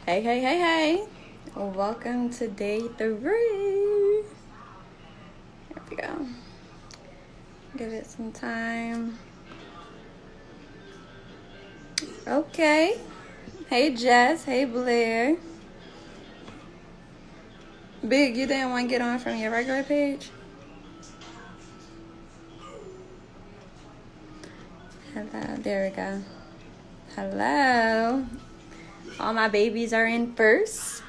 Hey, hey, hey, hey. Welcome to day 3. Here we go. Give it some time. Okay. Hey, Jess. Hey, Blair. Big, you didn't want to get on from your regular page? Hello. There we go. Hello. All my babies are in first.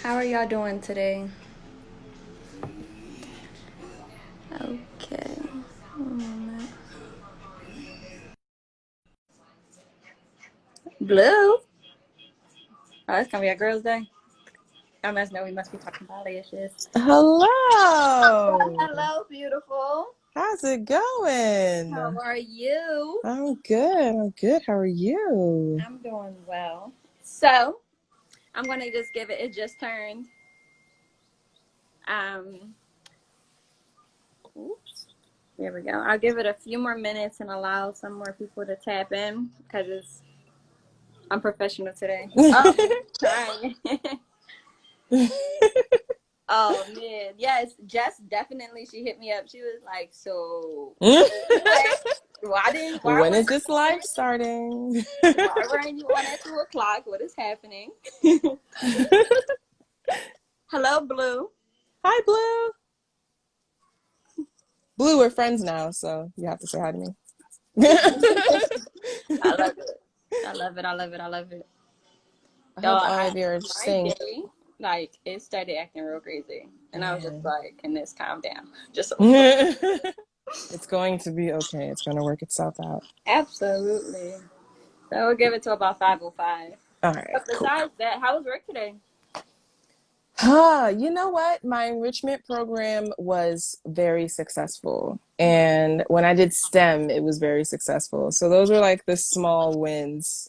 How are y'all doing today? Okay. One moment. Blue. Oh, it's gonna be a girls' day. I must know we must be talking about issues. Hello. Hello, beautiful. How's it going? How are you? I'm good. I'm good. How are you? I'm doing well. So, I'm gonna just give it. It just turned. Um. Oops. There we go. I'll give it a few more minutes and allow some more people to tap in because I'm professional today. Oh, trying. Oh man, yes, Jess definitely. She hit me up. She was like, "So, like, why When is weren't this you on live it? starting? Why weren't you on at 2 o'clock? What is happening?" Hello, Blue. Hi, Blue. Blue, we're friends now, so you have to say hi to me. I love it. I love it. I love it. I love it. I Yo, hope all of you are my staying. day, like, it started acting real crazy, and I was just Man. like, "Can this calm down just a little?" It's going to be okay. It's going to work itself out. Absolutely. So we'll give it to about 5:05. All right, But cool. besides that, how was work today? You know what? My enrichment program was very successful. And when I did STEM, it was very successful. So those were like the small wins.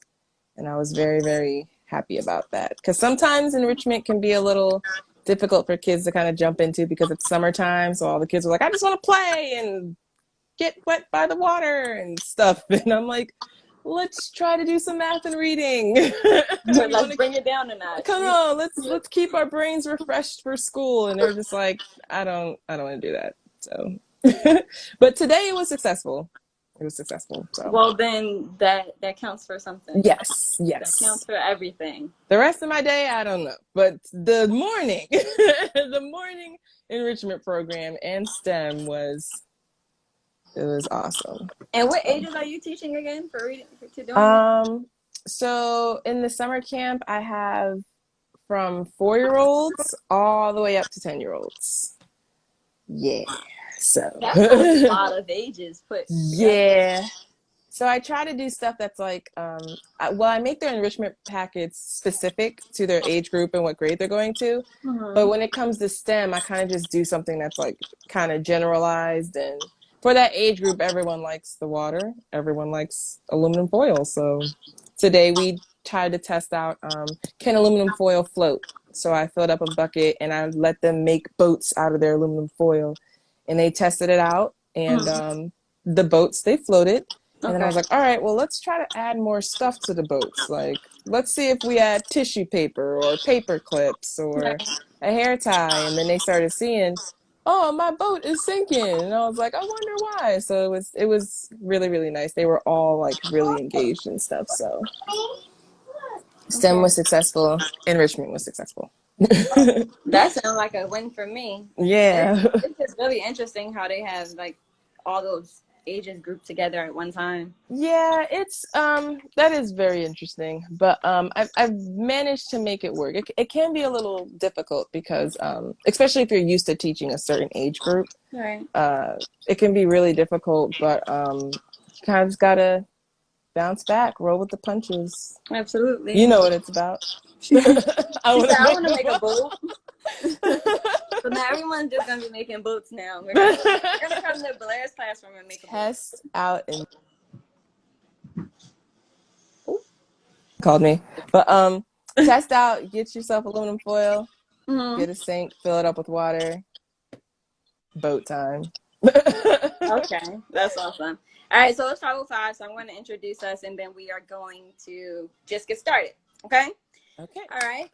And I was very, very happy about that. Because sometimes enrichment can be a little difficult for kids to kind of jump into because it's summertime. So all the kids are like, I just want to play and get wet by the water and stuff. And I'm like, let's try to do some math and reading. We want Let's to bring it down a notch. come on, let's keep our brains refreshed for school. And they're just like, I don't want to do that. So but today it was successful. It was successful. So Well, then that counts for something. yes, That counts yes. for everything. The rest of my day, I don't know. But the morning, the morning enrichment program and STEM was awesome. And what So, ages are you teaching again for reading to doing this? um, so in the summer camp, I have from 4-year-olds all the way up to 10-year-olds. Yeah. So That's a lot of ages put together. yeah. So I try to do stuff that's like, I make their enrichment packets specific to their age group and what grade they're going to. But Mm-hmm. when it comes to STEM, I kind of just do something that's like kind of generalized. And for that age group, everyone likes the water. Everyone likes aluminum foil. So today we tried to test out, can aluminum foil float? So I filled up a bucket and I let them make boats out of their aluminum foil. And they tested it out. And Mm-hmm. the boats, they floated. And then I Okay. was like, all right, well, let's try to add more stuff to the boats. Like, let's see if we add tissue paper or paper clips or Nice. a hair tie. And then they started seeing, oh, my boat is sinking. And I was like, I wonder why. So it was really, really nice. They were all like really engaged and stuff. So STEM Okay. was successful. Enrichment was successful. That sounds like a win for me. It's, Yeah. it's just really interesting how they have like all those ages grouped together at one time. Yeah, it's that is very interesting, but I've managed to make it work. It can be a little difficult because especially if you're used to teaching a certain age group, Right. uh it can be really difficult, but kind of just gotta bounce back, roll with the punches. You Absolutely. know what it's about. I She want said, to I make want to a make a boat. boat. So now everyone's just gonna be making boats now. We're gonna come to Blair's classroom and make a boat. Test out and Ooh. called me. But test out, get yourself aluminum foil, Mm-hmm. get a sink, fill it up with water, boat time. Okay, that's awesome. All right, so let's start with five. So I'm going to introduce us, and then we are going to just get started. Okay. Okay. All right.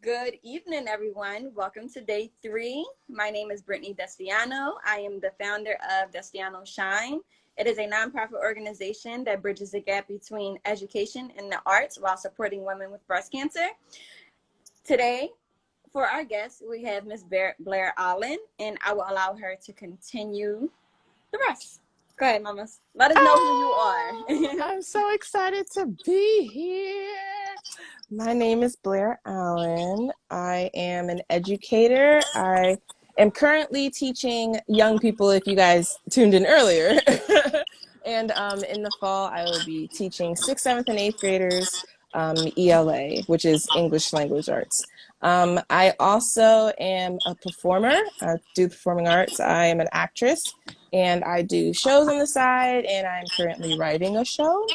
Good evening, everyone. Welcome to day 3. My name is Brittney Destsaino. I am the founder of DestsainoShine. It is a nonprofit organization that bridges the gap between education and the arts while supporting women with breast cancer. Today, for our guest, we have Miss Blair Allen, and I will allow her to continue the rest. Go ahead, mamas. Let us know who you Oh, are. I'm so excited to be here. My name is Blair Allen. I am an educator. I am currently teaching young people, if you guys tuned in earlier. And in the fall, I will be teaching 6th, 7th, and 8th graders ELA, which is English Language Arts. I also am a performer. I do performing arts. I am an actress, and I do shows on the side, and I'm currently writing a show.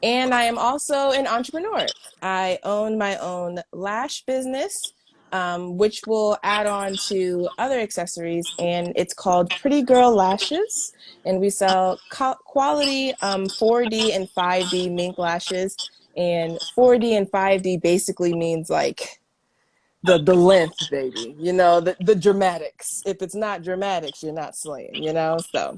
And I am also an entrepreneur. I own my own lash business, which will add on to other accessories, and it's called Pretty Girl Lashes. And we sell quality 4D and 5D mink lashes. And 4D and 5D basically means like the length, baby. You know, the dramatics. If it's not dramatics, you're not slaying, you know? So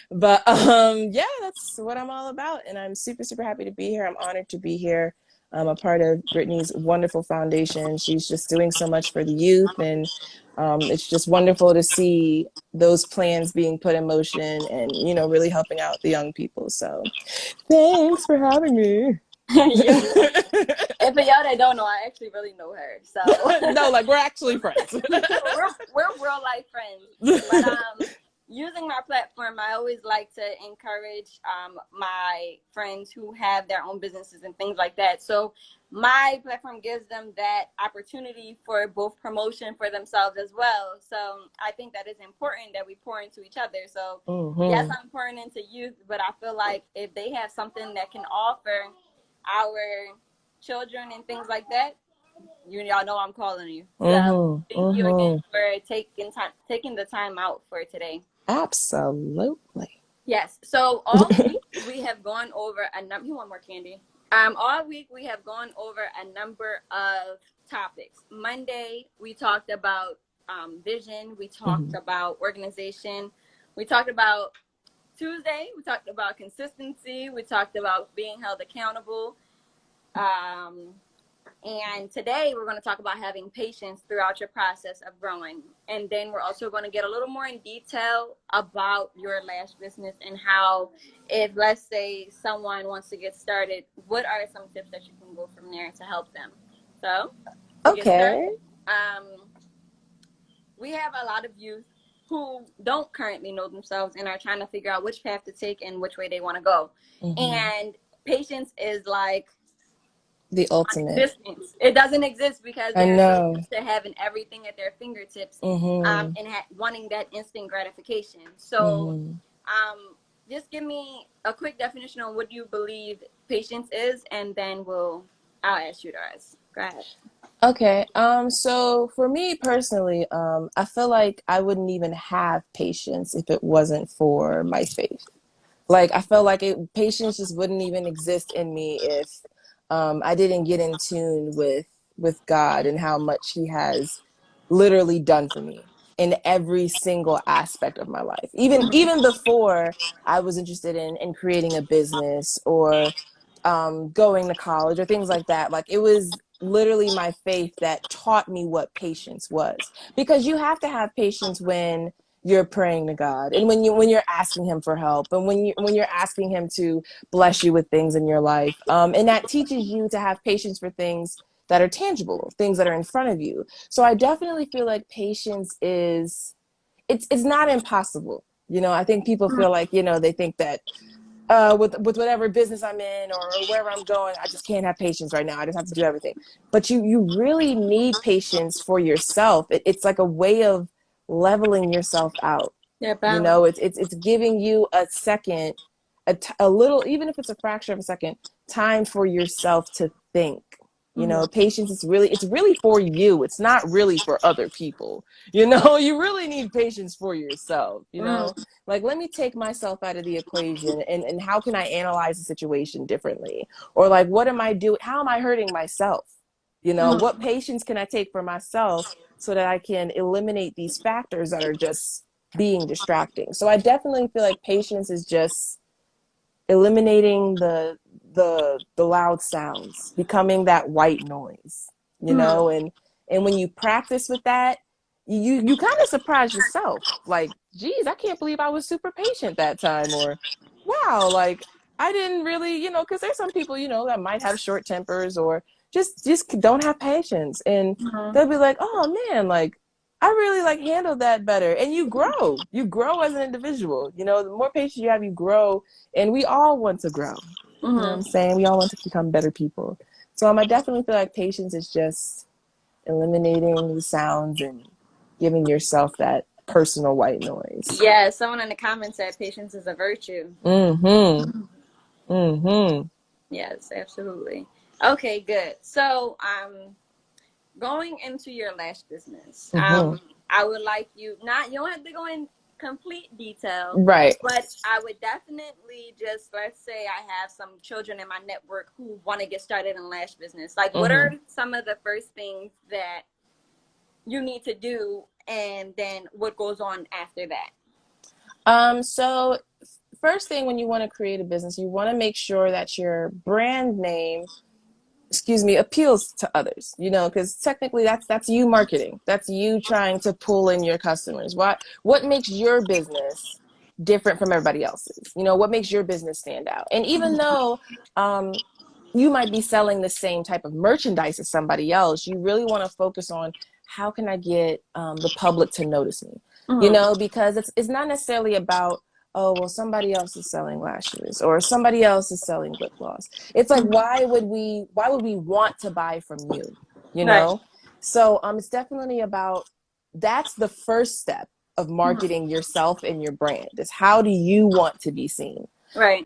but yeah, that's what I'm all about, and I'm super super happy to be here. I'm honored to be here. I'm a part of Brittney's wonderful foundation. She's just doing so much for the youth, and it's just wonderful to see those plans being put in motion, and really helping out the young people. So thanks for having me. You're welcome. And for y'all that don't know, I actually really know her. So No, like we're actually friends. we're real life friends. But using my platform, I always like to encourage my friends who have their own businesses and things like that. So my platform gives them that opportunity for both promotion for themselves as well. So I think that is important that we pour into each other. So yes, I'm pouring into youth, but I feel like if they have something that can offer our children and things like that, y'all know I'm calling you. So thank you again for taking the time out for today. Absolutely. Yes. So all week we have gone over a number. You want more candy? All week we have gone over a number of topics. Monday we talked about vision. We talked about organization. We talked about Tuesday. We talked about consistency. We talked about being held accountable. And today we're going to talk about having patience throughout your process of growing. And then we're also going to get a little more in detail about your lash business and how, if let's say someone wants to get started, what are some tips that you can go from there to help them? So to get started, we have a lot of youth who don't currently know themselves and are trying to figure out which path to take and which way they want to go. And patience is like the ultimate. It doesn't exist because they're so used to having everything at their fingertips and wanting that instant gratification. So just give me a quick definition on what you believe patience is, and then I'll ask you the rest. Go ahead. Okay. So for me personally, I feel like I wouldn't even have patience if it wasn't for my faith. Like I felt like patience just wouldn't even exist in me if I didn't get in tune with God and how much He has literally done for me in every single aspect of my life. Even before I was interested in creating a business or going to college or things like that. Like it was literally my faith that taught me what patience was, because you have to have patience when you're praying to God, and when you're asking Him for help, and when you're asking Him to bless you with things in your life, and that teaches you to have patience for things that are tangible, things that are in front of you. So I definitely feel like patience is it's not impossible. I think people feel like, they think that with whatever business I'm in or wherever I'm going, I just can't have patience right now. I just have to do everything. But you really need patience for yourself. It's like a way of leveling yourself out. Yeah, balance. It's giving you a second, a little, even if it's a fraction of a second, time for yourself to think. You know, patience is really, it's really for you. It's not really for other people. You know, you really need patience for yourself, you know? Like, let me take myself out of the equation, and how can I analyze the situation differently? Or like, what am I doing? How am I hurting myself? You know, what patience can I take for myself so that I can eliminate these factors that are just being distracting? So I definitely feel like patience is just eliminating the loud sounds, becoming that white noise, you know. And when you practice with that, you kind of surprise yourself, like, geez, I can't believe I was super patient that time. Or wow, like, I didn't really, you know, because there's some people, you know, that might have short tempers, or just don't have patience, and they'll be like, oh man, like, I really like handled that better. And you grow as an individual, you know. The more patience you have, you grow, and we all want to grow. You know what I'm saying? We all want to become better people. So I definitely feel like patience is just eliminating the sounds and giving yourself that personal white noise. Yeah, someone in the comments said patience is a virtue. Mm-hmm. Mm-hmm. Yes, absolutely. Okay, good. So, going into your lash business, Mm-hmm. I would like you, not, you don't have to go in complete detail, Right. but I would definitely just, let's say I have some children in my network who want to get started in lash business. Like, what are some of the first things that you need to do, and then what goes on after that? So first thing, when you want to create a business, you want to make sure that your brand name, appeals to others, you know, because technically that's you marketing. That's you trying to pull in your customers. What makes your business different from everybody else's? You know, what makes your business stand out? And even though you might be selling the same type of merchandise as somebody else, you really want to focus on, how can I get the public to notice me? You know, because it's not necessarily about, oh, well, somebody else is selling lashes, or somebody else is selling lip gloss. It's like, why would we want to buy from you? You Right. know? So it's definitely about, that's the first step of marketing yourself and your brand, is how do you want to be seen? Right.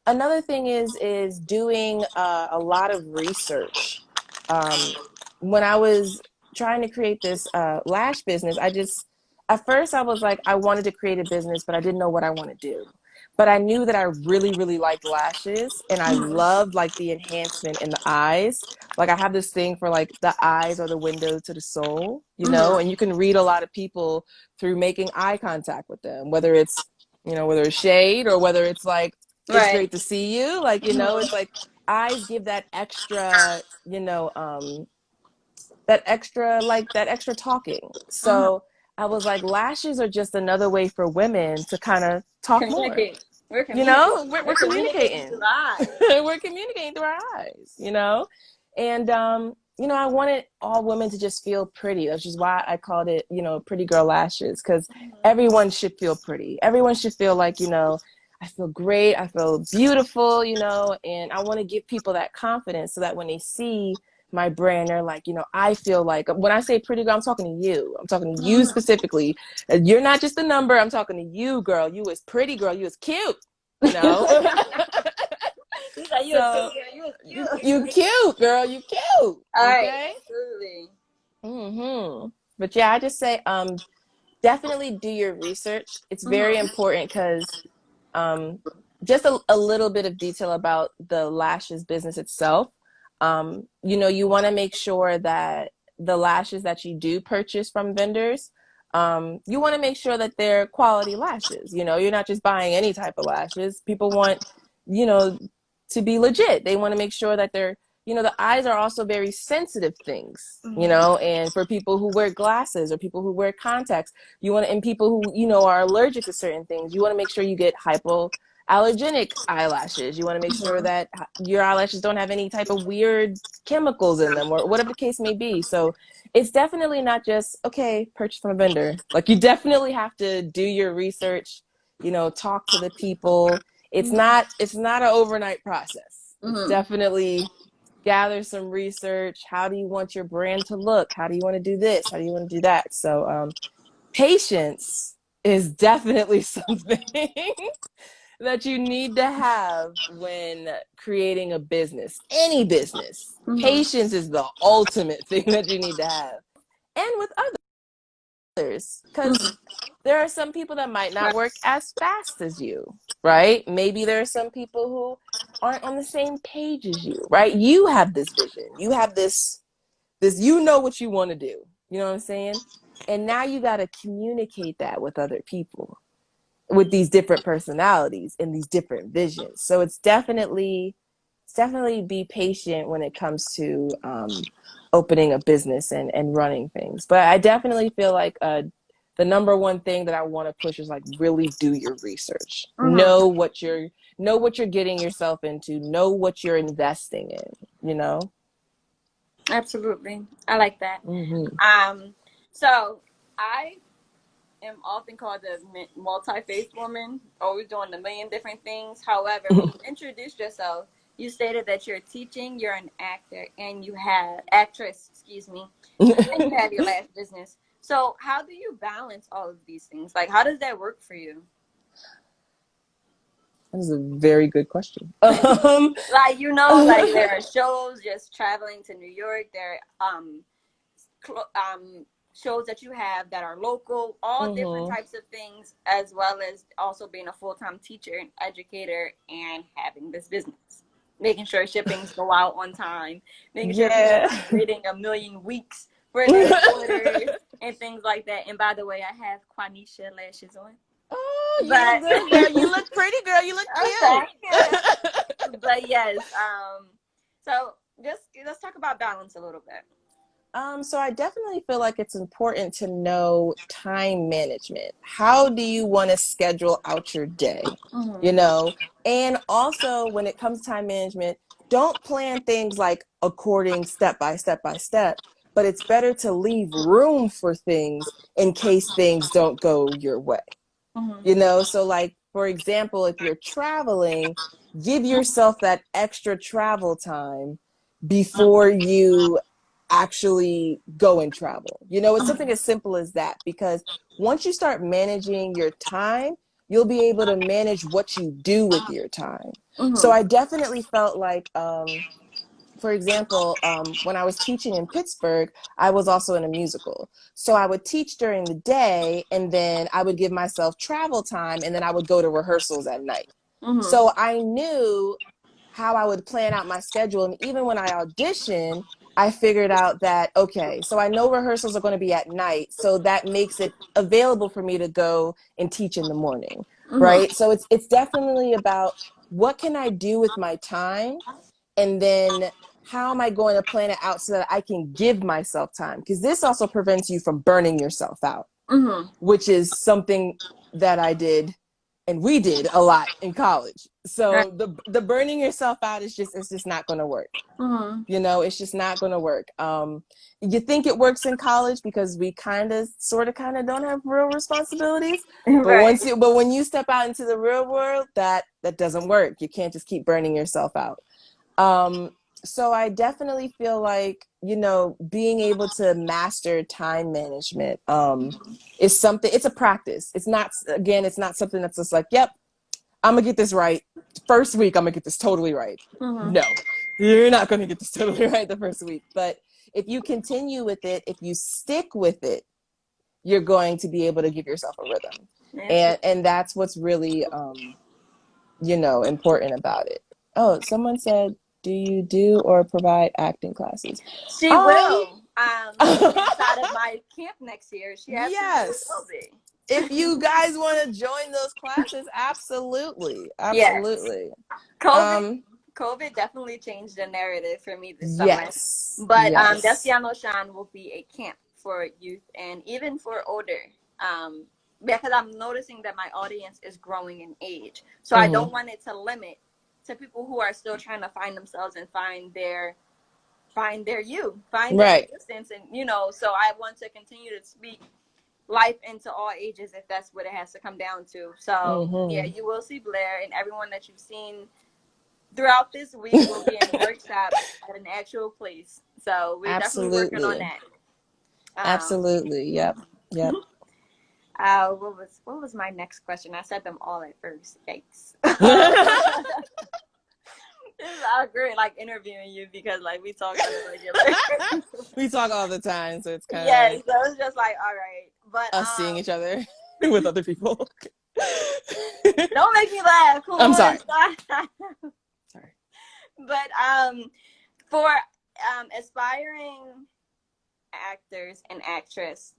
Another thing is doing a lot of research. When I was trying to create this lash business, at first I was like, I wanted to create a business, but I didn't know what I want to do. But I knew that I really, really liked lashes, and I loved like the enhancement in the eyes. Like, I have this thing for, like, the eyes are the window to the soul, you know, and you can read a lot of people through making eye contact with them, whether it's, you know, whether it's shade, or whether it's like, it's Right. great to see you. Like, you know, it's like, eyes give that extra, you know, that extra talking. So I was like, lashes are just another way for women to kind of talk more. Communicate. We're You communicating. know, we're We're communicating communicating. through eyes. We're communicating through our eyes, you know? And, you know, I wanted all women to just feel pretty. That's just why I called it, you know, Pretty Girl Lashes, because everyone should feel pretty. Everyone should feel like, you know, I feel great, I feel beautiful, you know, and I want to give people that confidence, so that when they see my brand, they're like, you know, I feel like, when I say pretty girl, I'm talking to you. I'm talking to you specifically. You're not just a number. I'm talking to you, girl. You is pretty, girl. You is cute, you know? He's like, you a So pretty girl. You you a you cute. cute, girl. You cute. All right. Okay. Absolutely. But yeah, I just say definitely do your research. It's very important, because um just a little bit of detail about the lashes business itself. You know, you want to make sure that the lashes that you do purchase from vendors, you want to make sure that they're quality lashes. You know, you're not just buying any type of lashes. People want, you know, to be legit. They want to make sure that they're, you know, the eyes are also very sensitive things, you know, and for people who wear glasses, or people who wear contacts, you want to, and people who, you know, are allergic to certain things, you want to make sure you get hypoallergenic eyelashes. You want to make sure that your eyelashes don't have any type of weird chemicals in them, or whatever the case may be. So it's definitely not just, okay, purchase from a vendor. Like, you definitely have to do your research, you know, talk to the people. It's not an overnight process. It's definitely gather some research. How do you want your brand to look? How do you want to do this? How do you want to do that? So patience is definitely something that you need to have when creating a business, any business. Patience is the ultimate thing that you need to have. And with others, because there are some people that might not work as fast as you, right? Maybe there are some people who aren't on the same page as you, right? You have this vision. You have this, you know what you want to do. You know what I'm saying? And now you got to communicate that with other people, with these different personalities and these different visions. So it's definitely be patient when it comes to opening a business and running things. But I definitely feel like the number one thing that I want to push is like really do your research. Know what you're getting yourself into, know what you're investing in, you know? Absolutely. I like that. So I am often called the multi-faced woman, always doing a million different things. However, when you introduced yourself, you stated that you're teaching, you're an actor, and you have actress, excuse me, and you have your last business. So how do you balance all of these things? Like, how does that work for you? That is a very good question. Like, like there are shows just traveling to New York. There are shows that you have that are local, all different types of things, as well as also being a full-time teacher and educator and having this business. Making sure shippings go out on time, making sure people are waiting a million weeks for their orders and things like that. And by the way, I have Quanisha lashes on. Oh, you look good, girl. You look pretty, girl. You look cute. But yes, so just let's talk about balance a little bit. So I definitely feel like it's important to know time management. How do you want to schedule out your day? You know, and also when it comes to time management, don't plan things like according step by step by step, but it's better to leave room for things in case things don't go your way. You know, so like, for example, if you're traveling, give yourself that extra travel time before you actually go and travel. You know, it's something as simple as that, because once you start managing your time, you'll be able to manage what you do with your time. So I definitely felt like, for example, when I was teaching in Pittsburgh, I was also in a musical. So I would teach during the day, and then I would give myself travel time, and then I would go to rehearsals at night. So I knew how I would plan out my schedule. And even when I auditioned, I figured out that, okay, so I know rehearsals are going to be at night. So that makes it available for me to go and teach in the morning. Right. So it's definitely about what can I do with my time? And then how am I going to plan it out so that I can give myself time? Because this also prevents you from burning yourself out, which is something that I did and we did a lot in college. So the burning yourself out is just not going to work. You know, it's just not going to work. You think it works in college because we kind of don't have real responsibilities. But when you step out into the real world, that doesn't work. You can't just keep burning yourself out. So I definitely feel like, you know, being able to master time management is something, it's a practice. It's not something that's just like, yep, I'm gonna get this right. First week, I'm gonna get this totally right. No, you're not gonna get this totally right the first week. But if you continue with it, if you stick with it, you're going to be able to give yourself a rhythm. And that's what's really, you know, important about it. Oh, someone said, do you do or provide acting classes? She will. Inside of my camp next year. She absolutely will be. If you guys want to join those classes, absolutely. Absolutely. Yes. COVID definitely changed the narrative for me this summer. But DestsainoShine will be a camp for youth and even for older. Because I'm noticing that my audience is growing in age. So I don't want it to limit to people who are still trying to find themselves and find their existence. And, you know, so I want to continue to speak life into all ages if that's what it has to come down to. So yeah, you will see Blair, and everyone that you've seen throughout this week will be in a workshop at an actual place. So we're definitely working on that. Absolutely. Yep. What was my next question? I said them all at first. Yikes. This is awkward, like interviewing you because like we talk on a regular. We talk all the time, so it's kind of Yes, like so it's just like all right, but us seeing each other with other people. don't make me laugh. Come I'm on, sorry. stop. Sorry. But for aspiring actors and actress,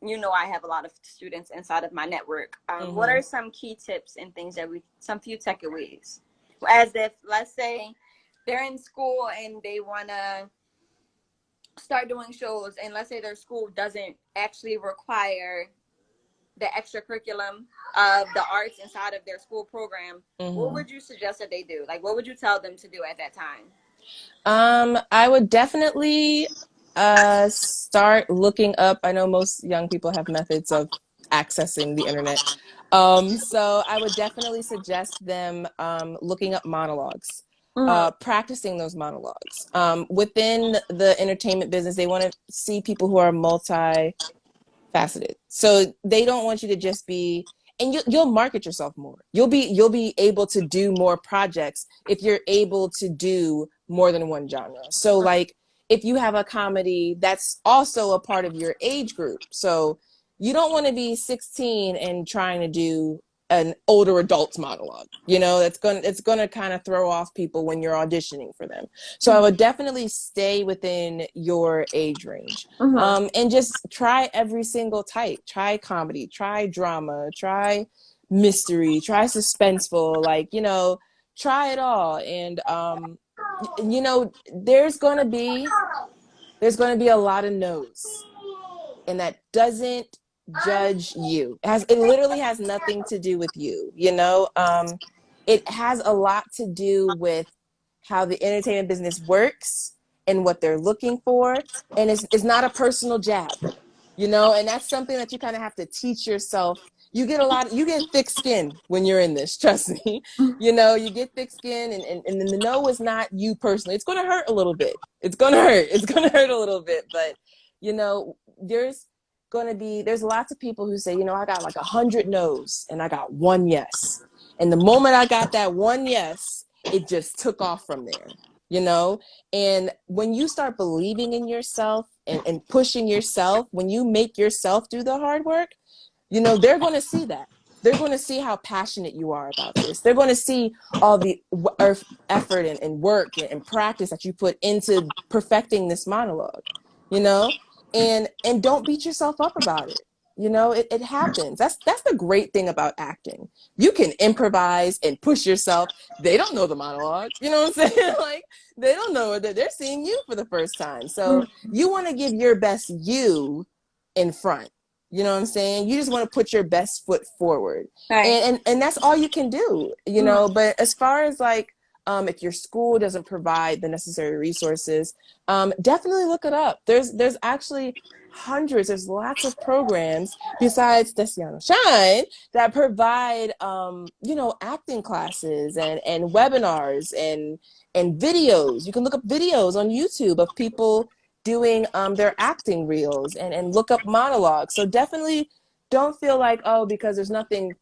you know, I have a lot of students inside of my network. What are some key tips and things that some few takeaways? As if, let's say, they're in school and they want to start doing shows, and let's say their school doesn't actually require the extracurriculum of the arts inside of their school program. What would you suggest that they do? Like, what would you tell them to do at that time? I would definitely start looking up. I know most young people have methods of accessing the internet. So I would definitely suggest them looking up monologues, practicing those monologues. Within the entertainment business, they want to see people who are multi faceted. So they don't want you to just be, and you'll market yourself more. You'll be able to do more projects if you're able to do more than one genre. So like if you have a comedy that's also a part of your age group. So you don't want to be 16 and trying to do an older adults monologue. You know, it's going to kind of throw off people when you're auditioning for them. So I would definitely stay within your age range. And just try every single type. Try comedy, try drama, try mystery, try suspenseful, like, you know, try it all. And you know, there's going to be a lot of no's, and that doesn't judge you. It literally has nothing to do with you, you know? It has a lot to do with how the entertainment business works and what they're looking for. And it's not a personal jab, you know? And that's something that you kind of have to teach yourself. You get thick skin when you're in this, trust me. You know, you get thick skin, and then the no is not you personally. It's going to hurt a little bit. It's going to hurt. It's going to hurt a little bit, but you know, there's lots of people who say, you know, I got like 100 no's and I got one yes. And the moment I got that one yes, it just took off from there, you know? And when you start believing in yourself and pushing yourself, when you make yourself do the hard work, you know, they're going to see that. They're going to see how passionate you are about this. They're going to see all the effort and work and practice that you put into perfecting this monologue, you know? And don't beat yourself up about it. You know, it happens. That's the great thing about acting. You can improvise and push yourself. They don't know the monologue. You know what I'm saying? Like, they don't know that they're seeing you for the first time. So you want to give your best you in front. You know what I'm saying? You just want to put your best foot forward. Right. And that's all you can do, you know. But as far as like if your school doesn't provide the necessary resources, definitely look it up. There's actually there's lots of programs besides DestsainoShine that provide you know, acting classes and webinars and videos. You can look up videos on YouTube of people doing their acting reels and look up monologues. So definitely don't feel like, oh, because there's nothing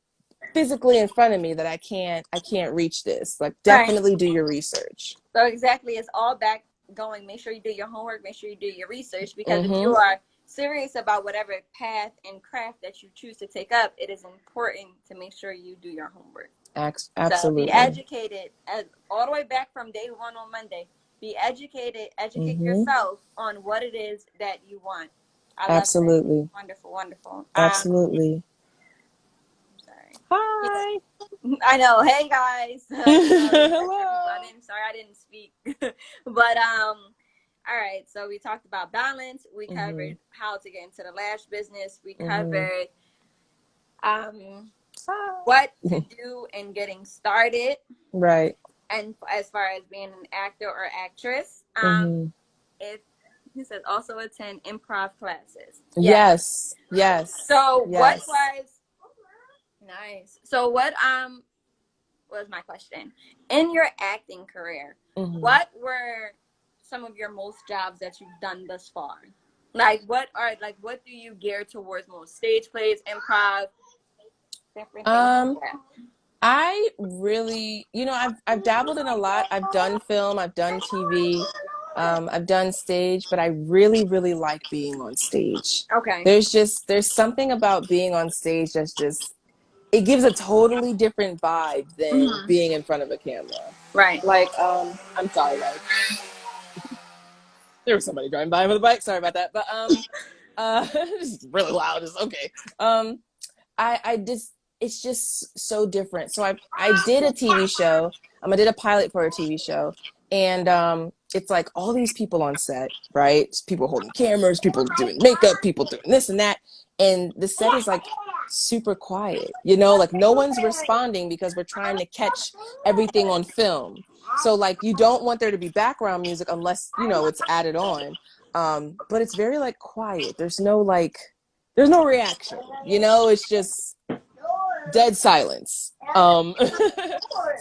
physically in front of me that I can't reach this. Like, Right. definitely do your research. So exactly, it's all back going. Make sure you do your homework. Make sure you do your research, because if you Mm-hmm. are serious about whatever path and craft that you choose to take up, it is important to make sure you do your homework. So be Absolutely. educated, all the way back from day one on Monday. Be educated. Educate Mm-hmm. yourself on what it is that you want. I love that. Absolutely. Wonderful, wonderful. Absolutely. Sorry. Yeah. Hi. I know. Hey guys. Hello. Everybody. I'm sorry I didn't speak. But all right. So we talked about balance. We Mm-hmm. covered how to get into the lash business. We Mm-hmm. covered um Hi. what to do in getting started, Right. and as far as being an actor or actress. Mm-hmm. If he says also attend improv classes. Yes. Yes. Yes. So what Yes. was nice. So what was my question. In your acting career, Mm-hmm. what were some of your most jobs that you've done thus far? Like what do you gear towards most? Stage plays, improv, different things Um, like that. I really, I've dabbled in a lot. I've done film, I've done TV, I've done stage, but I really, really like being on stage. Okay. There's something about being on stage that's just, it gives a totally different vibe than Mm-hmm. being in front of a camera. Right. Like, I'm sorry, guys. There was somebody driving by with a bike. Sorry about that. But it's really loud. It's okay. Um, I just, it's just so different. So I did a TV show. I did a pilot for a TV show, and it's like all these people on set, right? People holding cameras, people doing makeup, people doing this and that, and the set is like super quiet. Like no one's responding because we're trying to catch everything on film. So like you don't want there to be background music unless it's added on. But it's very like quiet. There's no reaction, it's just dead silence.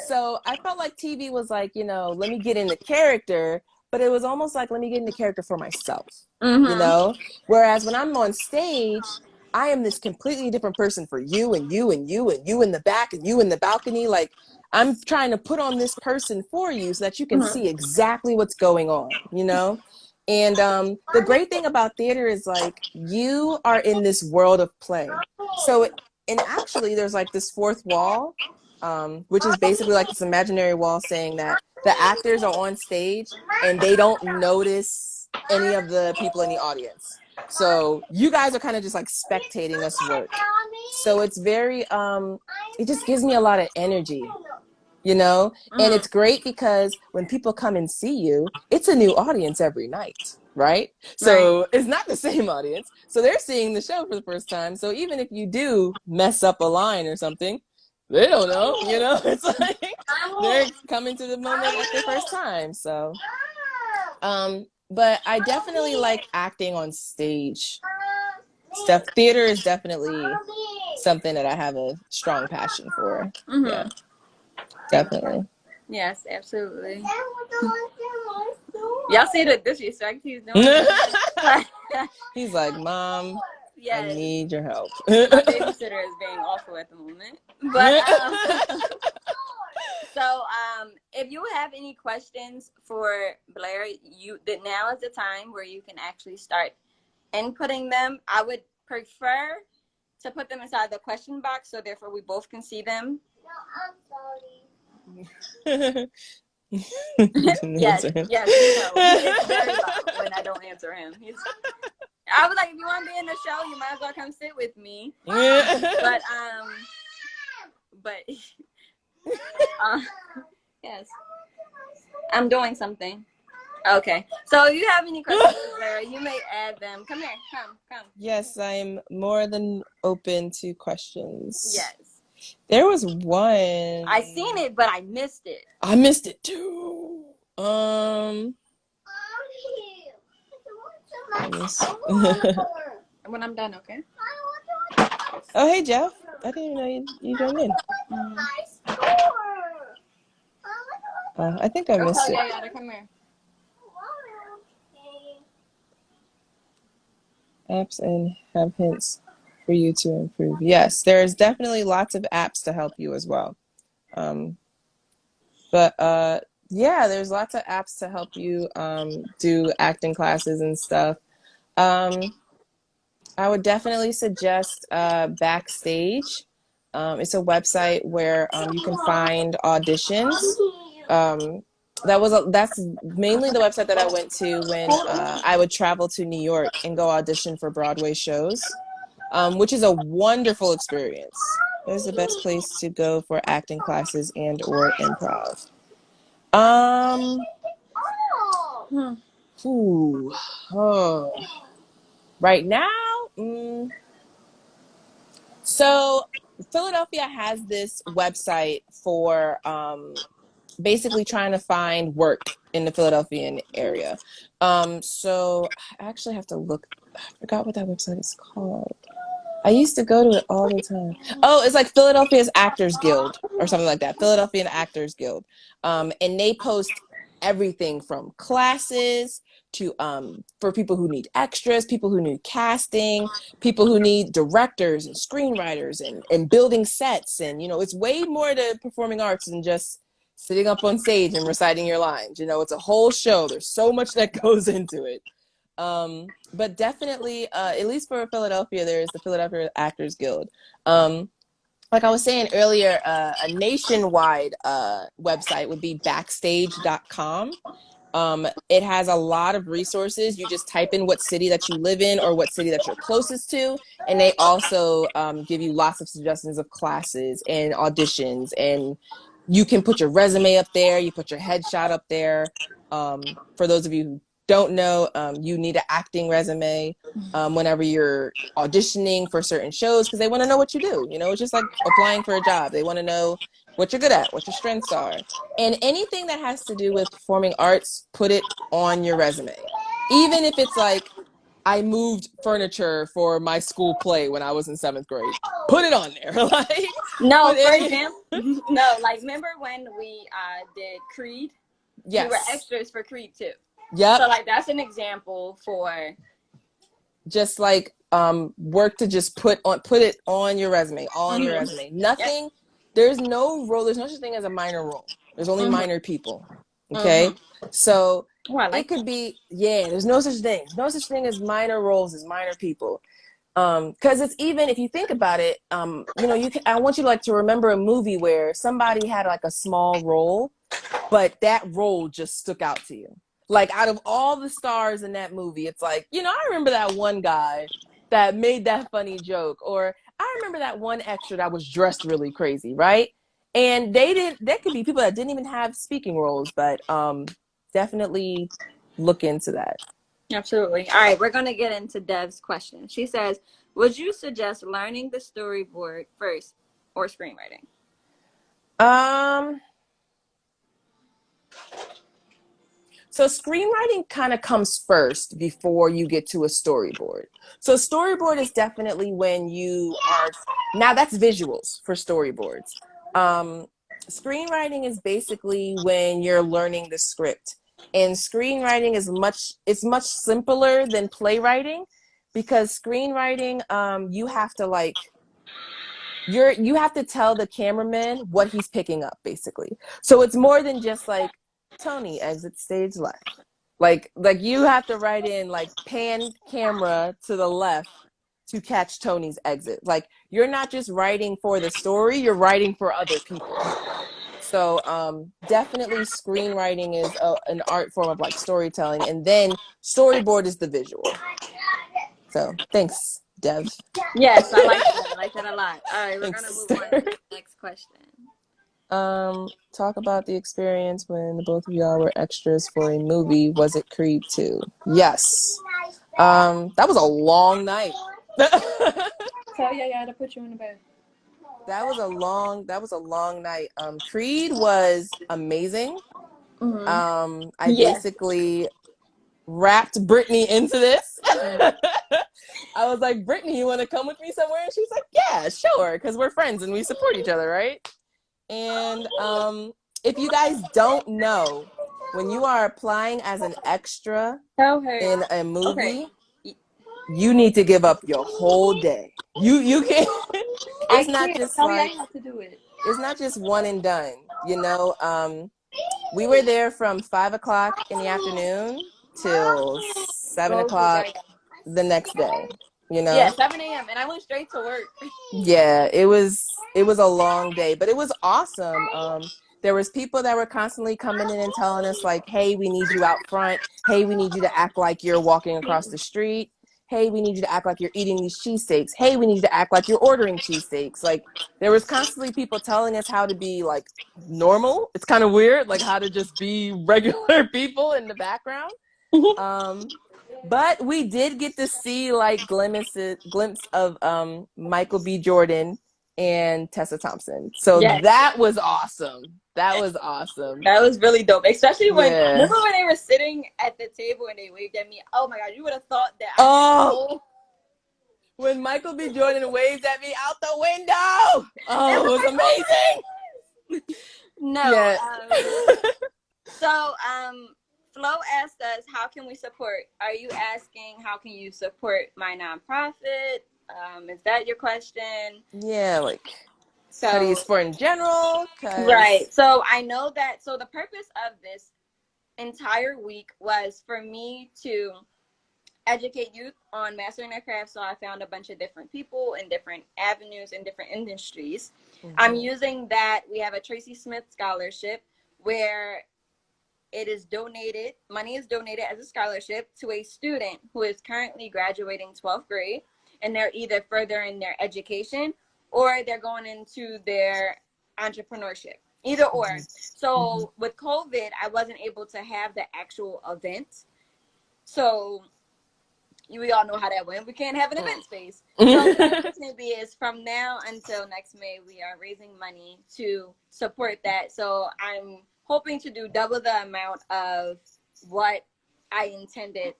So I felt like TV was like, let me get into character, but it was almost like, let me get into character for myself, you Mm-hmm. know? Whereas when I'm on stage, I am this completely different person for you and you and you and you in the back and you in the balcony. Like I'm trying to put on this person for you so that you can Mm-hmm. see exactly what's going on. And the great thing about theater is like you are in this world of play. So and actually there's like this fourth wall, which is basically like this imaginary wall saying that the actors are on stage and they don't notice any of the people in the audience. So you guys are kind of just like spectating us work. So it's very it just gives me a lot of energy. And Mm-hmm. it's great because when people come and see you, it's a new audience every night, right? Right. So it's not the same audience. So they're seeing the show for the first time. So even if you do mess up a line or something, they don't know. It's like they're coming to the moment like their first time. So but I definitely like acting on stage stuff. Theater is definitely something that I have a strong passion for. Mm-hmm. Yeah, definitely. Yes, absolutely. Y'all see the disrespect he's doing? He's like, Mom, I Yes. need your help. My babysitter is being awful at the moment. But so if you have any questions for Blair, now is the time where you can actually start inputting them. I would prefer to put them inside the question box so therefore we both can see them. Yes, yes, you know. He gets very loud when I don't answer him. I was like, if you want to be in the show, you might as well come sit with me. But yes, I'm doing something. Okay, so if you have any questions, Blair, you may add them. Come here, come. Yes, I'm more than open to questions. Yes. There was one. I seen it, but I missed it. I missed it too. When I'm done, okay? Oh, hey, Jeff. I didn't even know you joined in. I think I missed it. Yeah, come here. Apps and have hints for you to improve. Yes, there's definitely lots of apps to help you as well. But yeah, there's lots of apps to help you do acting classes and stuff. I would definitely suggest Backstage. It's a website where you can find auditions. That's mainly the website that I went to when I would travel to New York and go audition for Broadway shows, which is a wonderful experience. It's the best place to go for acting classes and or improv. Ooh, oh. Right now, so Philadelphia has this website for basically trying to find work in the Philadelphian area. So I actually have to look. I forgot what that website is called. I used to go to it all the time. Oh, it's like Philadelphia's Actors Guild or something like that. Philadelphian Actors Guild. And they post everything from classes to for people who need extras, people who need casting, people who need directors and screenwriters and building sets. And, you know, it's way more to performing arts than just sitting up on stage and reciting your lines. You know, it's a whole show. There's so much that goes into it. But definitely, at least for Philadelphia, there's the Philadelphia Actors Guild. Like I was saying earlier, a nationwide website would be backstage.com. It has a lot of resources. You just type in what city that you live in or what city that you're closest to. And they also give you lots of suggestions of classes and auditions. And you can put your resume up there. You put your headshot up there. For those of you who don't know, you need an acting resume whenever you're auditioning for certain shows because they want to know what you do. You know, it's just like applying for a job. They want to know what you're good at, what your strengths are. And anything that has to do with performing arts, put it on your resume. Even if it's like, I moved furniture for my school play when I was in 7th grade. Put it on there. Like, No, put for any... example, no, like remember when we did Creed? Yes. We were extras for Creed too. Yep. So like that's an example for just like work to just put it on your resume, all on your resume. Nothing. Yep. There's no role. There's no such thing as a minor role. There's only minor people. Okay. So it could be, there's no such thing. No such thing as minor roles as minor people. Because it's even if you think about it, you know, I want you to remember a movie where somebody had like a small role, but that role just stuck out to you. Like out of all the stars in that movie, it's like, you know, I remember that one guy that made that funny joke, or I remember that one extra that was dressed really crazy, right? And there could be people that didn't even have speaking roles, but definitely look into that. Absolutely. All right, we're going to get into Dev's question. She says, would you suggest learning the storyboard first or screenwriting? So screenwriting kind of comes first before you get to a storyboard. So storyboard is definitely when you are, now that's visuals for storyboards. Screenwriting is basically when you're learning the script. And screenwriting is much simpler than playwriting because screenwriting, you have to you have to tell the cameraman what he's picking up basically. So it's more than just like, Tony, exit stage left. Like you have to write in like pan camera to the left to catch Tony's exit. Like you're not just writing for the story, you're writing for other people. So definitely screenwriting is an art form of like storytelling, and then storyboard is the visual. So thanks, Dev. Yes, I like that. I like that a lot. All right, we're going to move on to the next question. Talk about the experience when the both of y'all were extras for a movie. Was it Creed 2? Yes. That was a long night. Tell Yaya to put you in the bed. That was a long night. Creed was amazing. I basically wrapped Brittney into this. I was like, Brittney, you want to come with me somewhere? And she's like, yeah, sure, because we're friends and we support each other, right? And if you guys don't know, when you are applying as an extra in a movie, you need to give up your whole day. You can't. It's not just like it's not just one and done. You know, we were there from 5 o'clock in the afternoon till 7 o'clock the next day. You know? Yeah, 7 a.m. and I went straight to work. Yeah, it was a long day, but it was awesome. There was people that were constantly coming in and telling us like, hey, we need you out front. Hey, we need you to act like you're walking across the street. Hey, we need you to act like you're eating these cheesesteaks. Hey, we need you to act like you're ordering cheesesteaks. Like there was constantly people telling us how to be like normal. It's kind of weird, like how to just be regular people in the background. But we did get to see like glimpse of Michael B. Jordan and Tessa Thompson. So that was awesome. That was awesome. That was really dope. Especially when remember when they were sitting at the table and they waved at me. Oh my god, you would have thought that when Michael B. Jordan waved at me out the window. Oh, it was amazing. No. So, Flo asked us, how can we support? Are you asking how can you support my nonprofit? Is that your question? Yeah, like how do you So, support in general? right. Because So I know that. So the purpose of this entire week was for me to educate youth on mastering their craft. So I found a bunch of different people in different avenues and different industries. I'm using that. We have a Tracy Smith scholarship where it is donated, money is donated as a scholarship to a student who is currently graduating 12th grade, and they're either further in their education or they're going into their entrepreneurship, either or. So with COVID, I wasn't able to have the actual event. So we all know how that went. We can't have an event space. So what I'm going to be is from now until next May, we are raising money to support that. So I'm hoping to do double the amount of what I intended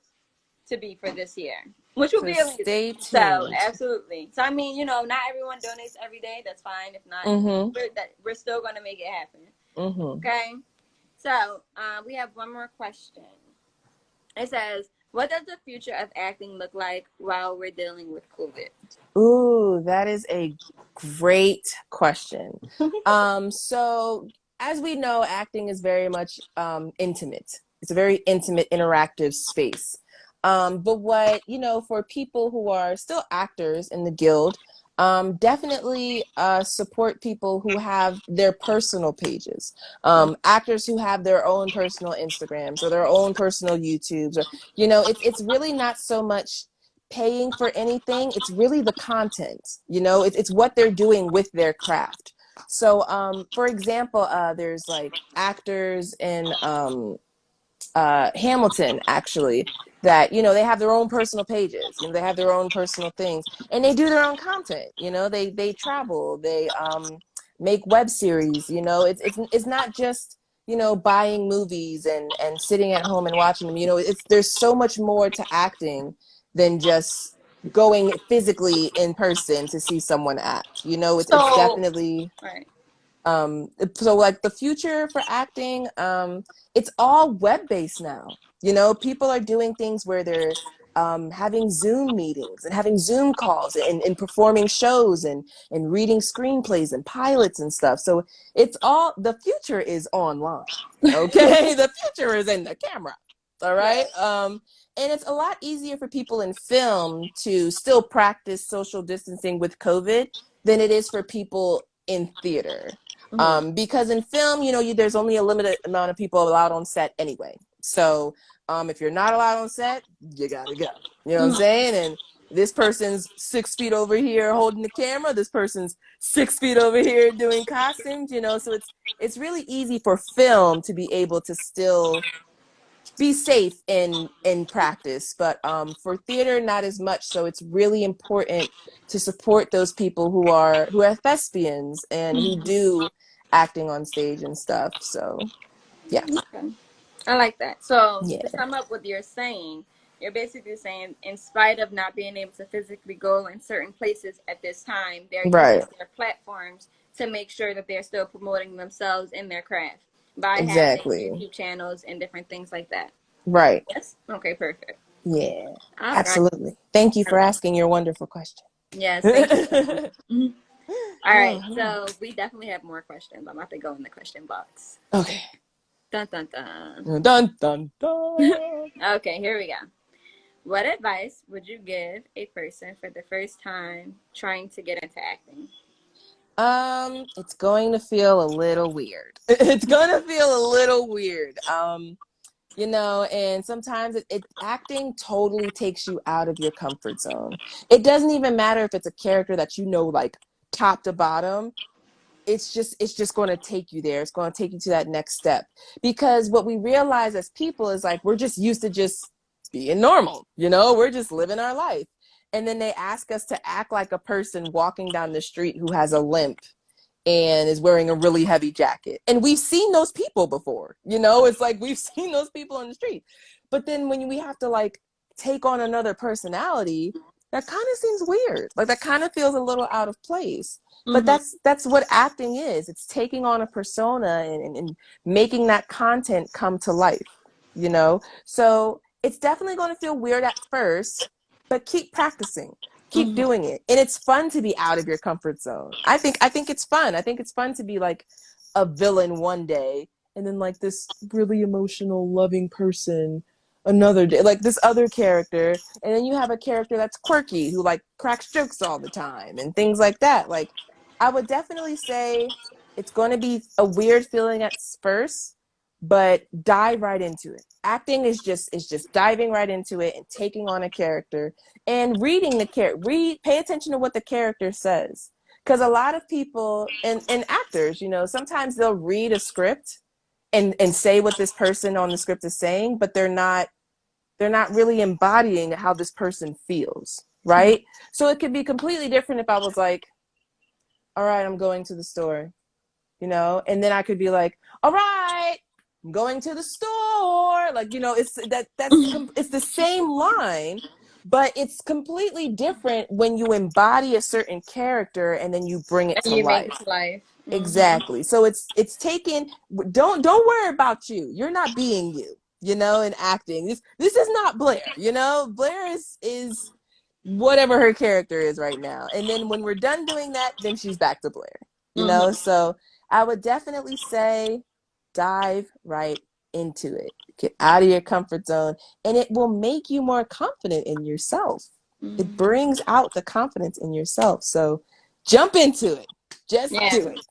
to be for this year, which will so be amazing. stay So tuned. absolutely. So I mean, you know, not everyone donates every day. That's fine. If not, we're still going to make it happen. Okay. So we have one more question. It says, what does the future of acting look like while we're dealing with COVID? Ooh, that is a great question. So as we know, acting is very much intimate. It's a very intimate, interactive space. But what, you know, for people who are still actors in the guild, definitely support people who have their personal pages, actors who have their own personal Instagrams or their own personal YouTubes, or, you know, it's really not so much paying for anything. It's really the content, you know, it's what they're doing with their craft. So for example, there's like actors in Hamilton, actually, that, you know, they have their own personal pages, you know, they have their own personal things, and they do their own content. You know, they travel, they make web series. You know, it's not just, you know, buying movies and sitting at home and watching them. You know, it's there's so much more to acting than just going physically in person to see someone act. You know, it's So, definitely right. so like the future for acting, it's all web-based now. You know, people are doing things where they're having Zoom meetings and having Zoom calls and performing shows and reading screenplays and pilots and stuff. So it's all, the future is online. Okay. The future is in the camera. All right. Right. And it's a lot easier for people in film to still practice social distancing with COVID than it is for people in theater. Because in film, you know, there's only a limited amount of people allowed on set anyway. So if you're not allowed on set, you gotta go. You know what I'm saying? And this person's 6 feet over here holding the camera. This person's 6 feet over here doing costumes. You know, so it's really easy for film to be able to still be safe in practice, but for theater, not as much. So it's really important to support those people who are thespians and who do acting on stage and stuff. So yeah. Okay. I like that. So to Yeah, sum up what you're saying, you're basically saying, in spite of not being able to physically go in certain places at this time, they're using right, their platforms to make sure that they're still promoting themselves in their craft by having exactly, YouTube channels and different things like that. right, Yes. Okay. Perfect. yeah, All right. absolutely. Thank you All for right. asking your wonderful question. Yes. Thank you. Mhm. All right. Oh, So we definitely have more questions. I'm about to go in the question box. okay. Dun dun dun. Dun dun dun. Okay. Here we go. What advice would you give a person for the first time trying to get into acting? It's going to feel a little weird. It's going to feel a little weird. You know, and sometimes acting totally takes you out of your comfort zone. It doesn't even matter if it's a character that you know, like top to bottom. It's just going to take you there. It's going to take you to that next step, because what we realize as people is like we're just used to just being normal. You know, we're just living our life, and then they ask us to act like a person walking down the street who has a limp and is wearing a really heavy jacket. And we've seen those people before. You know, it's like we've seen those people on the street. But then when we have to like take on another personality, that kind of seems weird. Like that kind of feels a little out of place. But Mm-hmm. that's what acting is. It's taking on a persona and making that content come to life, you know? So it's definitely going to feel weird at first, but keep practicing. Keep Mm-hmm. doing it. And it's fun to be out of your comfort zone. I think it's fun. I think it's fun to be like a villain one day and then like this really emotional, loving person another day, like this other character, and then you have a character that's quirky who like cracks jokes all the time and things like that. Like I would definitely say it's going to be a weird feeling at first, but dive right into it. Acting is just diving right into it and taking on a character and reading the character. Pay attention to what the character says, because a lot of people and actors, you know, sometimes they'll read a script and say what this person on the script is saying, but they're not really embodying how this person feels, right? So it could be completely different if I was like, all right, I'm going to the store, you know, and then I could be like, all right, I'm going to the store. Like, you know, it's the same line, but it's completely different when you embody a certain character and then you bring it And to you make it life. to life. Mm-hmm. Exactly. So it's taken. Don't worry about you. You're not being you. You know, in acting. This is not Blair. You know, Blair is whatever her character is right now. And then when we're done doing that, then she's back to Blair. You know, Mm-hmm. so I would definitely say dive right into it. Get out of your comfort zone, and it will make you more confident in yourself. It Mm-hmm. brings out the confidence in yourself. So jump into it. Just Yeah. do it.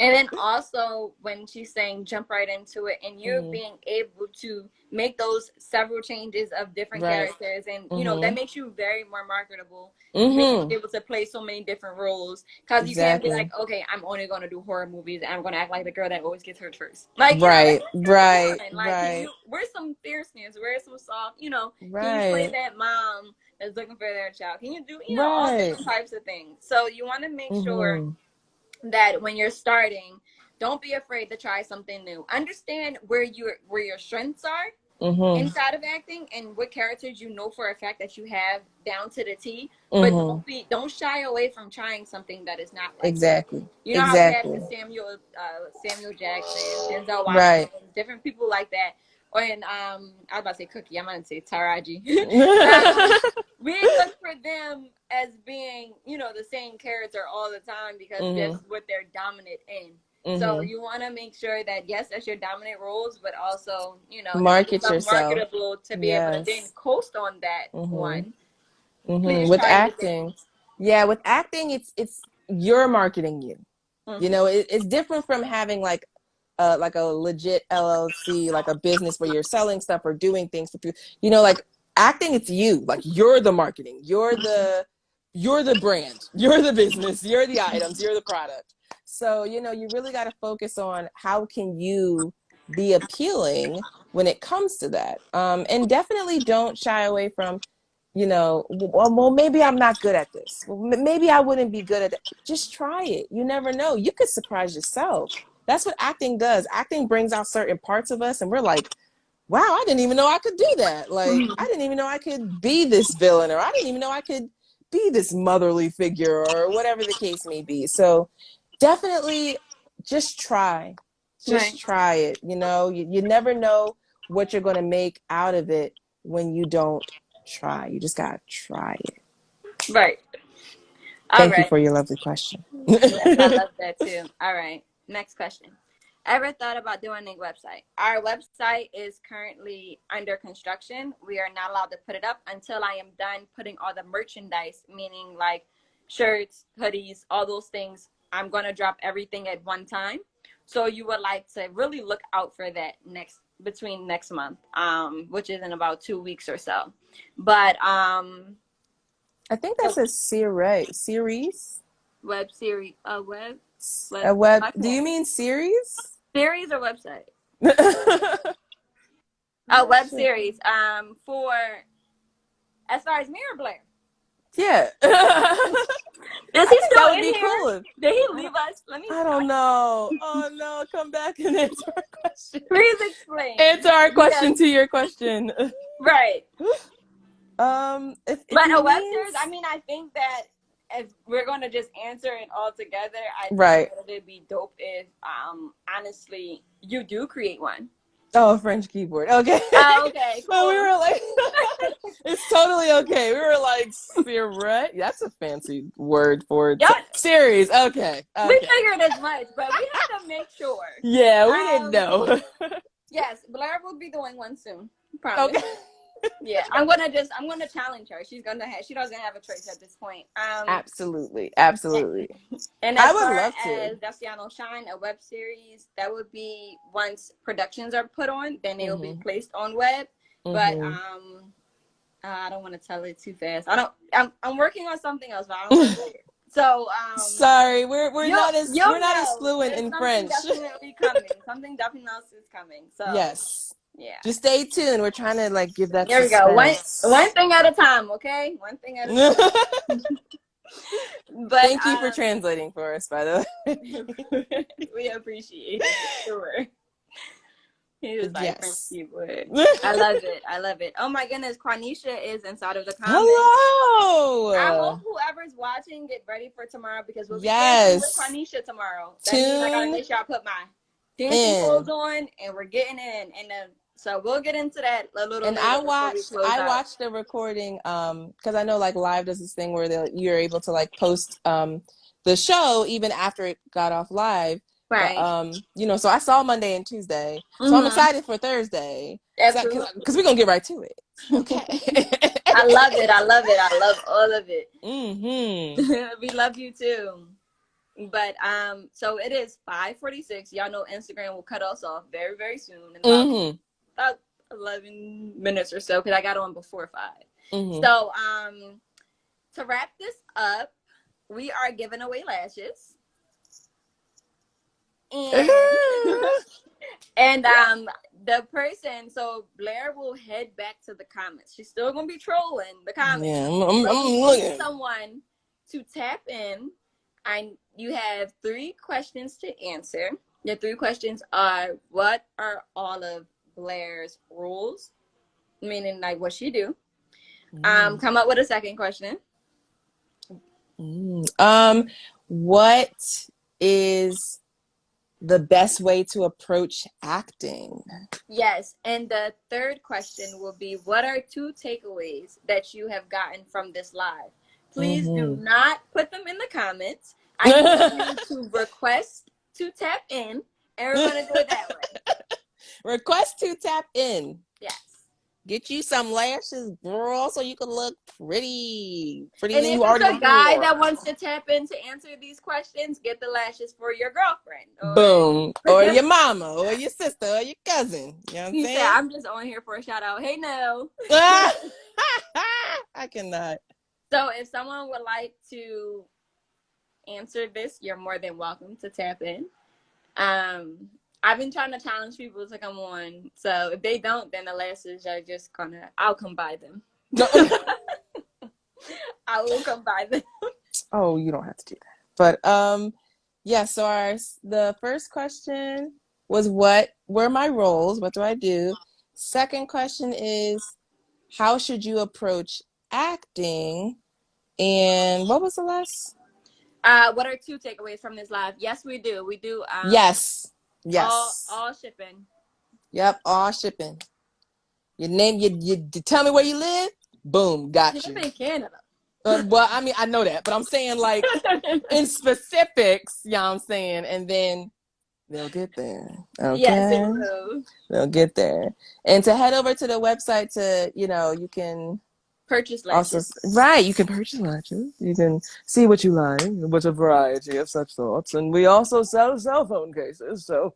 And then also when she's saying jump right into it and you're Mm-hmm. being able to make those several changes of different Right. characters and you know that Mm-hmm. makes you very more marketable, being Mm-hmm. able to play so many different roles because you can't be like, Exactly. okay, I'm only going to do horror movies and I'm going to act like the girl that always gets hurt first, like, you know, that's Right. kind of Right. boring. Like, can Right. you, where's some fierceness, where's some soft, you know, can you play Right. that mom that's looking for their child, can you do, you know, all Right. different types of things. So you want to make sure Mm-hmm. that when you're starting, don't be afraid to try something new. Understand where your strengths are Mm-hmm. inside of acting and what characters you know for a fact that you have down to the T. But Mm-hmm. don't shy away from trying something that is not like that. Exactly. You know how we had the Exactly. Samuel Jackson, Denzel Washington, Right. different people like that. Or in I was about to say Cookie, I'm gonna say Taraji. We look for them as being, you know, the same character all the time because that's Mm-hmm. what they're dominant in. So Mm-hmm. you want to make sure that yes, that's your dominant roles, but also, you know, if you Market become yourself. marketable to be able to then Yes. coast on that Mm-hmm. one, Mm-hmm. please With try new acting, things. yeah, with acting, it's you're marketing you. You know, Mm-hmm. it's different from having like a legit LLC, like a business where you're selling stuff or doing things for people. You know, like acting, it's you. Like you're the marketing. You're the brand. You're the business. You're the items. You're the product. So, you know, you really got to focus on how can you be appealing when it comes to that. And definitely don't shy away from, you know, well, maybe I'm not good at this. Well, maybe I wouldn't be good at it. Just try it. You never know. You could surprise yourself. That's what acting does. Acting brings out certain parts of us, and we're like, wow, I didn't even know I could do that. Like, I Mm-hmm. didn't even know I could be this villain, or I didn't even know I could be this motherly figure, or whatever the case may be. So definitely just try. Just Right. try it. You know, you never know what you're going to make out of it when you don't try. You just got to try it. Right. All Thank you right. for your lovely question. Yes, I love that too. All right. Next question. Ever thought about doing a website? Our website is currently under construction. We are not allowed to put it up until I am done putting all the merchandise, meaning like shirts, hoodies, all those things. I'm going to drop everything at one time. So you would like to really look out for that between next month, which is in about 2 weeks or so. But I think the that's a series. web series, web A web. I Do you can't mean series? series or website? I'm A not web sure. series. For as far as me or Blair. Yeah. Is I he think still that would in be here? cool. Did he I leave don't, us? Let me. I don't know. Oh no, come back and answer our question. Please explain Answer our because question to your question. right. If But he a web series, I means mean, I think that if we're going to just answer it all together, I think right. that it'd be dope if, honestly, you do create one. Oh, French keyboard. Okay. Oh, okay, But we cool. were like, it's totally okay. We were like, Siri. That's a fancy word for it. Yeah, Series. Okay. we Okay. figured as much, but we had to make sure. Yeah, we didn't know. Yes, Blair will be doing one soon. Promise. Okay. Yeah, I'm gonna challenge her. She doesn't have a choice at this point. Absolutely. Absolutely. And I as would far love to. as DestsainoShine, a web series, that would be once productions are put on, then they will be Mm-hmm. placed on web. But I don't want to tell it too fast. I'm working on something else, but I don't want to say it. So Sorry, we're not you'll as know. fluent There's in something French. definitely coming. Something definitely else is coming. So Yes. yeah. Just stay tuned. We're trying to like give that There we go. One suspense. thing at a time, okay? One thing at a time. But Thank you for translating for us, by the way. We appreciate it for sure. He was like French Yes. keyboard. I love it. I love it. Oh my goodness, Quanisha is inside of the comments. Hello. I hope whoever's watching get ready for tomorrow because we'll be dancing with Yes. Quanisha tomorrow. That means I gotta make sure I put my dancing clothes on and we're getting in. And then so we'll get into that a little And later before we close out. I watched the recording because I know like Live does this thing where you're able to like post the show even after it got off live. Right. But you know, so I saw Monday and Tuesday. So I'm excited for Thursday. Absolutely. Because we're gonna get right to it. Okay. I love it. I love it. I love all of it. Mm-hmm. We love you too. But so it is 5:46. Y'all know Instagram will cut us off very, very soon in about 11 minutes or so because I got on before 5. So to wrap this up, we are giving away lashes. And the person, so Blair will head back to the comments. She's still gonna be trolling the comments. Yeah, I'm looking. Someone to tap in, and you have 3 questions to answer. Your 3 questions are: what are all of Blair's rules? Meaning, like, what she do. Come up with a second question. What is the best way to approach acting? Yes, and the 3rd question will be: what are 2 takeaways that you have gotten from this live? Please do not put them in the comments. I need you to request to tap in, and we're going to do it that way. Request to tap in. Yes. Get you some lashes, girl, so you can look pretty. Pretty and than if you it's already a guy are. that wants to tap in to answer these questions, get the lashes for your girlfriend. Boom. Or your mama, or your sister, or your cousin. You know what I'm saying? Said, I'm just on here for a shout out. Hey, no. I cannot. So if someone would like to answer this, you're more than welcome to tap in. I've been trying to challenge people to come on. So if they don't, then the lashes are just I'll come by them. I will come by them. Oh, you don't have to do that. But yeah, so the first question was, what were my roles? What do I do? Second question is, how should you approach acting? And what was the last? What are 2 takeaways from this live? Yes, we do. We do. Yes. All shipping. Yep, all shipping. Your name, you tell me where you live. Boom, got you. You live in Canada. Well, I mean, I know that, but I'm saying like in specifics, you know what I'm saying? And then they'll get there. Okay. Yes, it will. They'll get there. And to head over to the website to, you can purchase lashes. Right, you can purchase lashes. You can see what you like, with a variety of such thoughts. And we also sell cell phone cases. So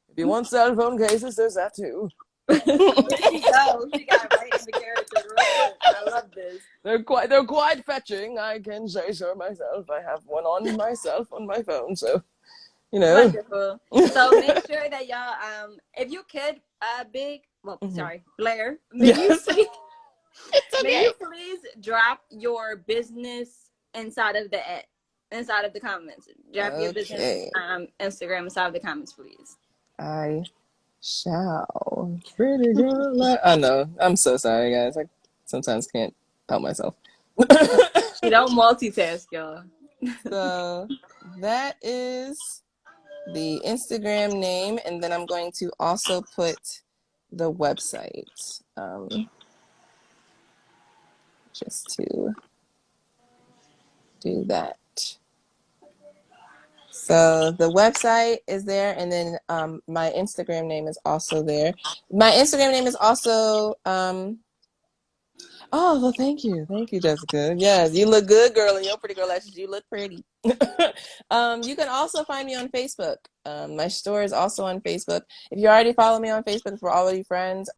if you want cell phone cases, there's that too. There she go. She got right in the character real quick. I love this. They're quite fetching. I can say so myself. I have one on myself on my phone, so Wonderful. So make sure that y'all, if you could, Blair, may you please drop your business inside of the comments. Drop your business Instagram inside of the comments, please. I shall. Pretty girl. I know. I'm so sorry, guys. sometimes can't help myself. She don't multitask, y'all. So that is the Instagram name, and then I'm going to also put the website, just to do that. So the website is there, and then my Instagram name is also there. My Instagram name is also oh, well, thank you, Jessica. Yes, you look good, girl, in your pretty girl lashes. You look pretty. You can also find me on Facebook. My store is also on Facebook. If you already follow me on Facebook, if we're already friends,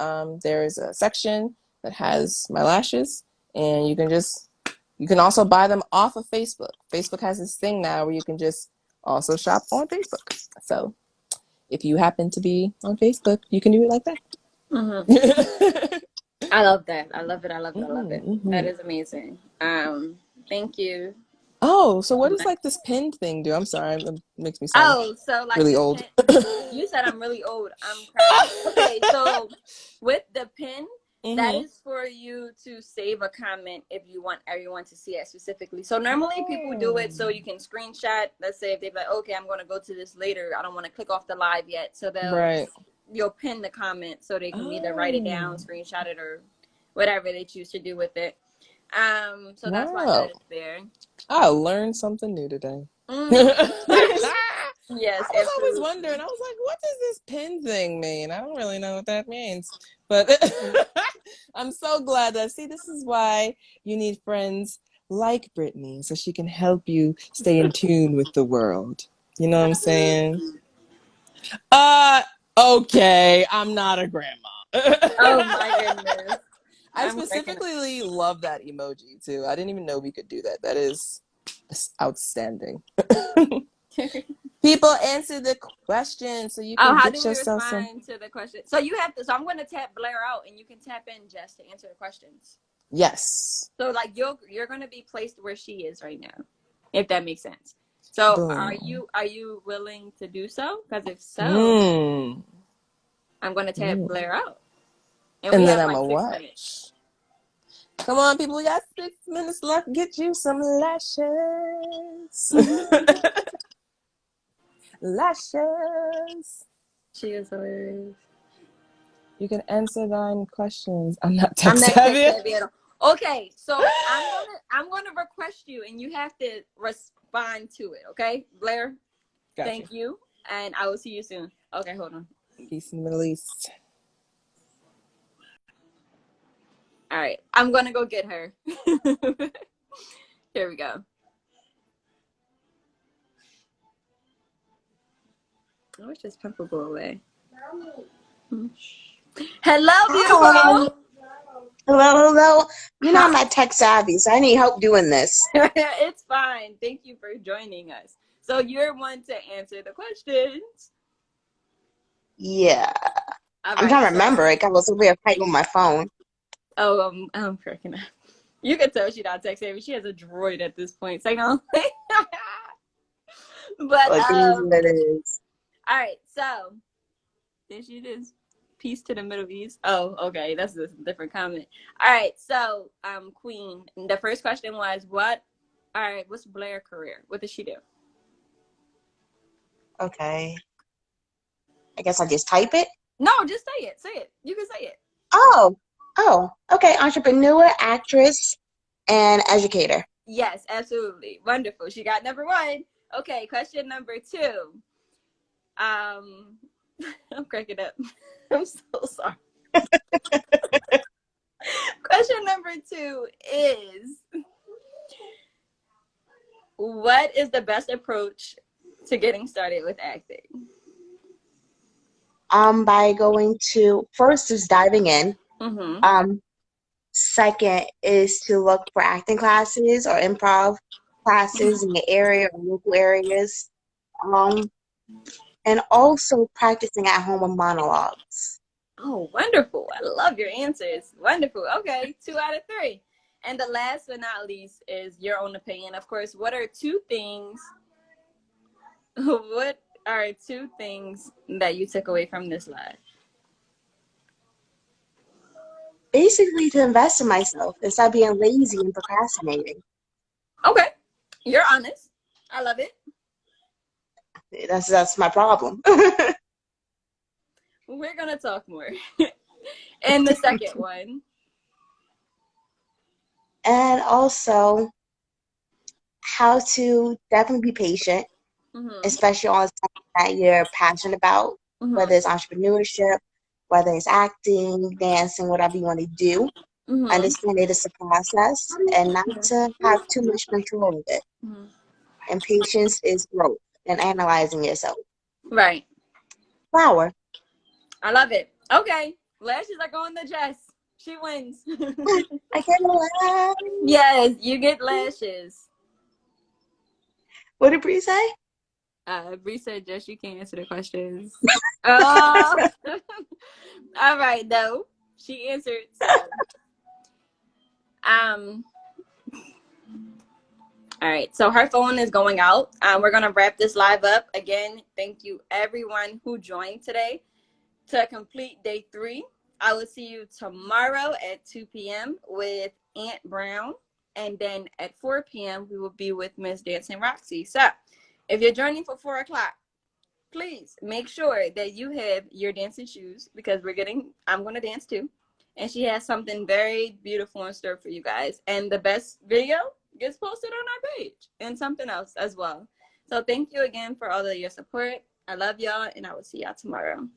there is a section that has my lashes, and you can also buy them off of Facebook. Facebook has this thing now where you can just also shop on Facebook. So if you happen to be on Facebook, you can do it like that. Mm-hmm. I love that. I love it. I love it. I love it. Mm-hmm. That is amazing. Thank you. Oh, so what does like this pinned thing do? I'm sorry, it makes me sound Oh, so like really the old. pin. You said I'm really old. I'm cracking. Okay, so with the pin, that Mm-hmm. is for you to save a comment if you want everyone to see it specifically. So normally people do it so you can screenshot. Let's say if they're like, okay, I'm going to go to this later. I don't want to click off the live yet. So Right. you'll pin the comment so they can either write it down, Oh, screenshot it, or whatever they choose to do with it. So that's why that wow. is there. I learned something new today. Mm-hmm. Yes, I was always absolutely. wondering. I was like, what does this pin thing mean? I don't really know what that means. But I'm so glad that, see, this is why you need friends like Brittney, so she can help you stay in tune with the world. You know what I'm saying? Uh, okay, I'm not a grandma. Oh my goodness. I I'm cracking specifically love that emoji too. I didn't even know we could do that. That is outstanding. up. People, answer the question so you Oh, can how do get we yourself some. respond to the question? So you have to. So I'm going to tap Blair out, and you can tap in Jess to answer the questions. Yes. So like you're going to be placed where she is right now, if that makes sense. So Boom. are you willing to do so? Because if so, Mm. I'm going to tap Mm. Blair out, and we And then have I'm like a 6 minutes. watch. Come on, people. We got 6 minutes left. Get you some lashes. Lashes. She is hilarious. You can answer 9 questions. I'm not tech I'm not tech savvy. savvy at all. Okay, so I'm gonna request you, and you have to respond to it. Okay, Blair. Gotcha. Thank you, and I will see you soon. Okay, hold on. Peace in the Middle East. All right, I'm gonna go get her. Here we go. I wish this pimple go away. Hello, Hi. beautiful. Hello, hello. You know Hi. I'm not tech savvy, so I need help doing this. It's fine. Thank you for joining us. So you're one to answer the questions. Yeah. All I'm right. trying to So, remember it. I was over here typing on my phone. oh, I'm cracking up. You can tell she's not tech savvy. She has a droid at this point. Say no. But Like it is what it is. all right. So did she just peace to the Middle East? Oh, okay. That's a different comment. All right. So Queen. The first question was what? All right. What's Blair's career? What does she do? Okay. I guess I just type it. No, just say it. Say it. You can say it. Oh. Oh. Okay. Entrepreneur, actress, and educator. Yes, absolutely. Wonderful. She got number one. Okay. Question number two. Um, I'm cracking up. I'm so sorry. Question number two is what is the best approach to getting started with acting? By going to first is diving in. Mm-hmm. Um, Second is to look for acting classes or improv classes in the area or local areas. Um, and also practicing at home with monologues. Oh, wonderful. I love your answers. Wonderful. Okay, 2 out of 3. And the last but not least is your own opinion. Of course, what are two things? What are two things that you took away from this live? Basically, to invest in myself and stop being lazy and procrastinating. Okay, you're honest. I love it. That's my problem. We're gonna talk more. And the second one. And also how to definitely be patient, Mm-hmm. especially on something that you're passionate about, Mm-hmm. whether it's entrepreneurship, whether it's acting, dancing, whatever you want to do. Mm-hmm. Understand it is a process and not to have too much control of it. Mm-hmm. And patience is growth and analyzing yourself. Right. Flower. I love it. Okay. Lashes are going to Jess. She wins. I can't lie. Yes, you get lashes. What did Bree say? Bree said, Jess, you can't answer the questions. Oh. All right, though. She answered. So, um, all right. So her phone is going out. We're gonna wrap this live up again. Thank you, everyone who joined today to complete day 3. I will see you tomorrow at 2 p.m. with Aunt Brown. And then at 4 p.m., we will be with Miss Dancing Roxy. So if you're joining for 4 o'clock, please make sure that you have your dancing shoes because I'm going to dance too. And she has something very beautiful in store for you guys. And the best video gets posted on our page and something else as well. So thank you again for all of your support. I love y'all, and I will see y'all tomorrow.